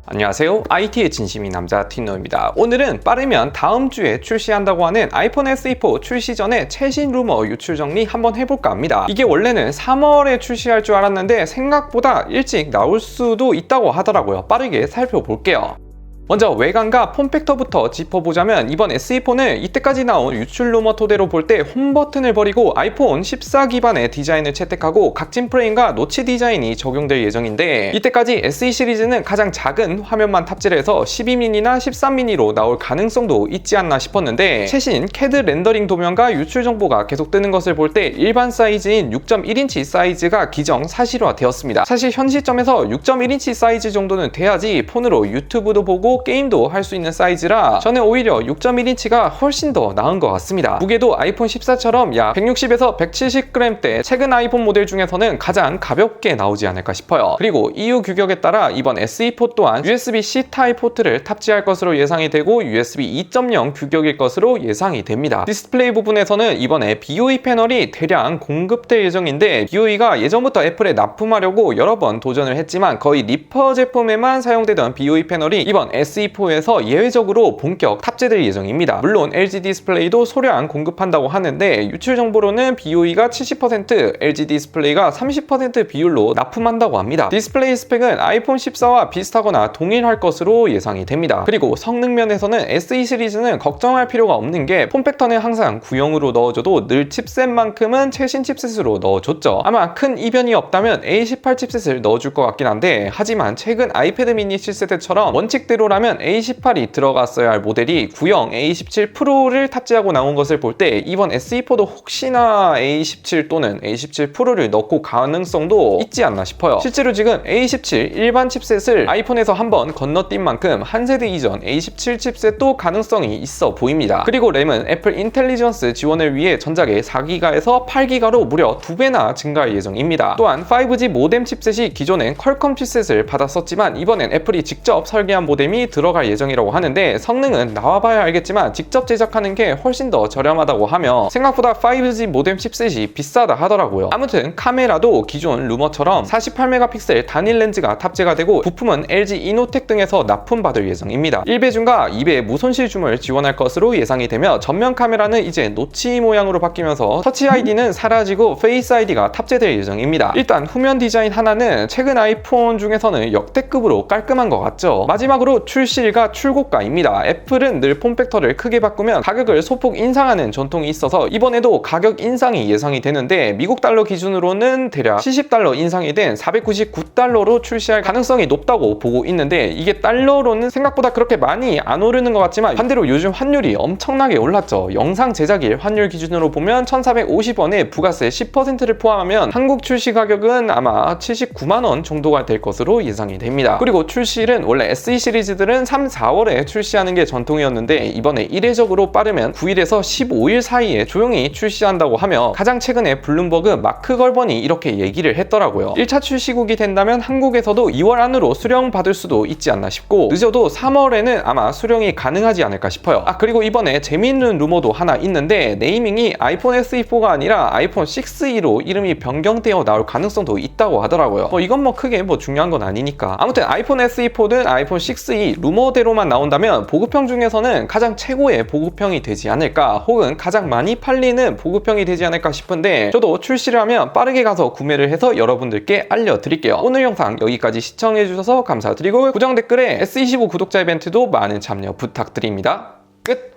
안녕하세요. IT의 진심인 남자 티노입니다. 오늘은 빠르면 다음 주에 출시한다고 하는 아이폰 SE4 출시 전에 최신 루머 유출 정리 한번 해볼까 합니다. 이게 원래는 3월에 출시할 줄 알았는데 생각보다 일찍 나올 수도 있다고 하더라고요. 빠르게 살펴볼게요. 먼저 외관과 폼팩터부터 짚어보자면 이번 SE4는 이때까지 나온 유출 루머 토대로 볼 때 홈 버튼을 버리고 아이폰 14 기반의 디자인을 채택하고 각진 프레임과 노치 디자인이 적용될 예정인데, 이때까지 SE 시리즈는 가장 작은 화면만 탑재를 해서 12mm나 13mm로 나올 가능성도 있지 않나 싶었는데, 최신 CAD 렌더링 도면과 유출 정보가 계속 뜨는 것을 볼 때 일반 사이즈인 6.1인치 사이즈가 기정사실화 되었습니다. 사실 현 시점에서 6.1인치 사이즈 정도는 돼야지 폰으로 유튜브도 보고 게임도 할 수 있는 사이즈라 저는 오히려 6.1인치가 훨씬 더 나은 것 같습니다. 무게도 아이폰 14처럼 약 160에서 170g대 최근 아이폰 모델 중에서는 가장 가볍게 나오지 않을까 싶어요. 그리고 EU 규격에 따라 이번 SE4 또한 USB-C 타입 포트를 탑재할 것으로 예상이 되고 USB 2.0 규격일 것으로 예상이 됩니다. 디스플레이 부분에서는 이번에 BOE 패널이 대량 공급될 예정인데, BOE가 예전부터 애플에 납품하려고 여러 번 도전을 했지만 거의 리퍼 제품에만 사용되던 BOE 패널이 이번 SE4에서 예외적으로 본격 탑재될 예정입니다. 물론 LG 디스플레이도 소량 공급한다고 하는데, 유출 정보로는 BOE가 70%, LG 디스플레이가 30% 비율로 납품한다고 합니다. 디스플레이 스펙은 아이폰 14와 비슷하거나 동일할 것으로 예상이 됩니다. 그리고 성능 면에서는 SE 시리즈는 걱정할 필요가 없는 게, 폼팩터는 항상 구형으로 넣어줘도 늘 칩셋만큼은 최신 칩셋으로 넣어줬죠. 아마 큰 이변이 없다면 A18 칩셋을 넣어줄 것 같긴 한데, 하지만 최근 아이패드 미니 칠세대처럼 원칙대로라면 A18이 들어갔어야 할 모델이 구형 A17 프로를 탑재하고 나온 것을 볼 때 이번 SE4도 혹시나 A17 또는 A17 프로를 넣고 가능성도 있지 않나 싶어요. 실제로 지금 A17 일반 칩셋을 아이폰에서 한번 건너뛴 만큼 한 세대 이전 A17 칩셋도 가능성이 있어 보입니다. 그리고 램은 애플 인텔리전스 지원을 위해 전작의 4기가에서 8기가로 무려 2배나 증가할 예정입니다. 또한 5G 모뎀 칩셋이 기존엔 퀄컴 칩셋을 받았었지만 이번엔 애플이 직접 설계한 모뎀이 들어갈 예정이라고 하는데, 성능은 나와봐야 알겠지만 직접 제작하는 게 훨씬 더 저렴하다고 하며 생각보다 5G 모뎀 칩셋이 비싸다 하더라고요. 아무튼 카메라도 기존 루머처럼 48메가픽셀 단일 렌즈가 탑재가 되고 부품은 LG 이노텍 등에서 납품받을 예정입니다. 1배 줌과 2배 무손실 줌을 지원할 것으로 예상이 되며, 전면 카메라는 이제 노치 모양으로 바뀌면서 터치 아이디는 사라지고 페이스 아이디가 탑재될 예정입니다. 일단 후면 디자인 하나는 최근 아이폰 중에서는 역대급으로 깔끔한 것 같죠. 마지막으로 출시일과 출고가입니다. 애플은 늘 폼팩터를 크게 바꾸면 가격을 소폭 인상하는 전통이 있어서 이번에도 가격 인상이 예상이 되는데, 미국 달러 기준으로는 대략 70달러 인상이 된 499달러로 출시할 가능성이 높다고 보고 있는데, 이게 달러로는 생각보다 그렇게 많이 안 오르는 것 같지만 반대로 요즘 환율이 엄청나게 올랐죠. 영상 제작일 환율 기준으로 보면 1,450원에 부가세 10%를 포함하면 한국 출시 가격은 아마 79만원 정도가 될 것으로 예상이 됩니다. 그리고 출시일은 원래 SE 시리즈들은 3, 4월에 출시하는 게 전통이었는데 이번에 이례적으로 빠르면 9일에서 15일 사이에 조용히 출시한다고 하며, 가장 최근에 블룸버그 마크 걸번이 이렇게 얘기를 했더라고요. 1차 출시국이 된다면 한국에서도 2월 안으로 수령 받을 수도 있지 않나 싶고, 늦어도 3월에는 아마 수령이 가능하지 않을까 싶어요. 그리고 이번에 재미있는 루머도 하나 있는데, 네이밍이 아이폰 SE4가 아니라 아이폰 6E로 이름이 변경되어 나올 가능성도 있다고 하더라고요. 이건 크게 중요한 건 아니니까. 아무튼 아이폰 SE4는 아이폰 6E 루머대로만 나온다면 보급형 중에서는 가장 최고의 보급형이 되지 않을까, 혹은 가장 많이 팔리는 보급형이 되지 않을까 싶은데, 저도 출시를 하면 빠르게 가서 구매를 해서 여러분들께 알려드릴게요. 오늘 영상 여기까지 시청해주셔서 감사드리고, 고정 댓글에 S25 구독자 이벤트도 많은 참여 부탁드립니다. 끝!